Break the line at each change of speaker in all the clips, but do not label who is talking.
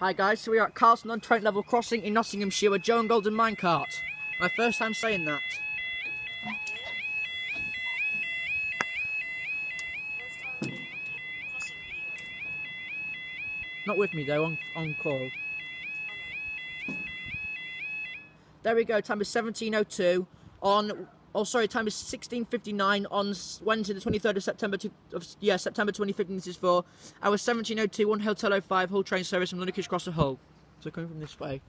Hi guys, so we are at Carlton on Trent level crossing in Nottinghamshire with Joe and Golden Minecart. My first time saying that. Not with me though, on call. There we go, time is 17:02 on, oh sorry, time is 16:59 on Wednesday the 23rd of September, September 2015 this is for. Hour 17:02, 1 Hotel 05, Hull train service from London across to Hull. So coming from this way.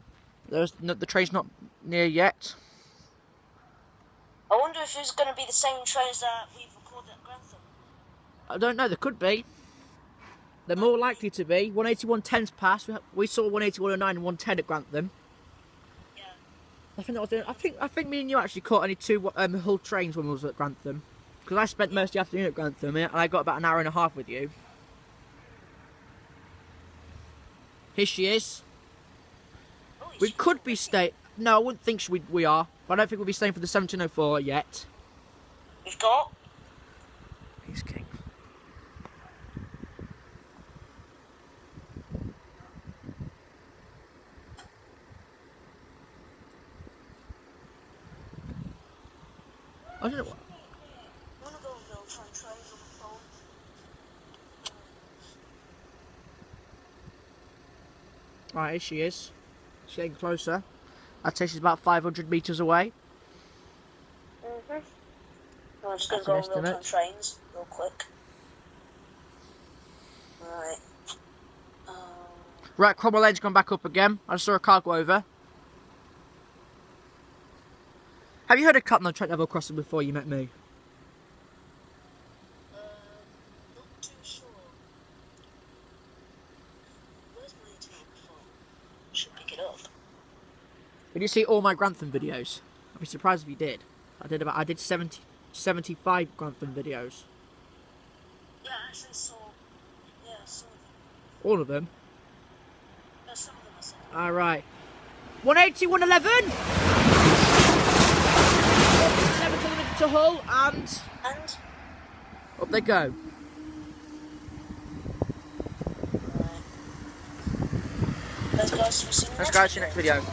The train's not near yet.
I wonder if it's going to be the same trains that we've recorded at Grantham.
I don't know, there could be. They're more likely to be. 181.10's passed. We saw 181.09 and 110 at Grantham.
Yeah.
I think me and you actually caught only two Hull trains when we was at Grantham. Because I spent most of the afternoon at Grantham and I got about an hour and a half with you. Here she is. We could be staying. No, I wouldn't think we are. But I don't think we'll be staying for the 1704 yet.
We've got.
He's king. I don't know what.
I want to go and build some trains on the phone.
Right, here she is. She's getting closer. I'd say she's about 500 metres away.
I'm just going to go and build some trains real quick. Right.
Right, Cromwell Lane's gone back up again. I saw a car go over. Have you heard of Carlton on Trent level crossing before you met me?
Not too sure. Where's my ATM phone? Should pick it up.
Did you see all my Grantham videos? I'd be surprised if you did. I did 75 Grantham videos.
Yeah, I actually saw. Yeah, I saw them.
All of them?
Yeah, some of them I saw.
Alright. 180, 111! 111 to Hull, and up they go.
Right. Let's go see you
Let's go see you next video.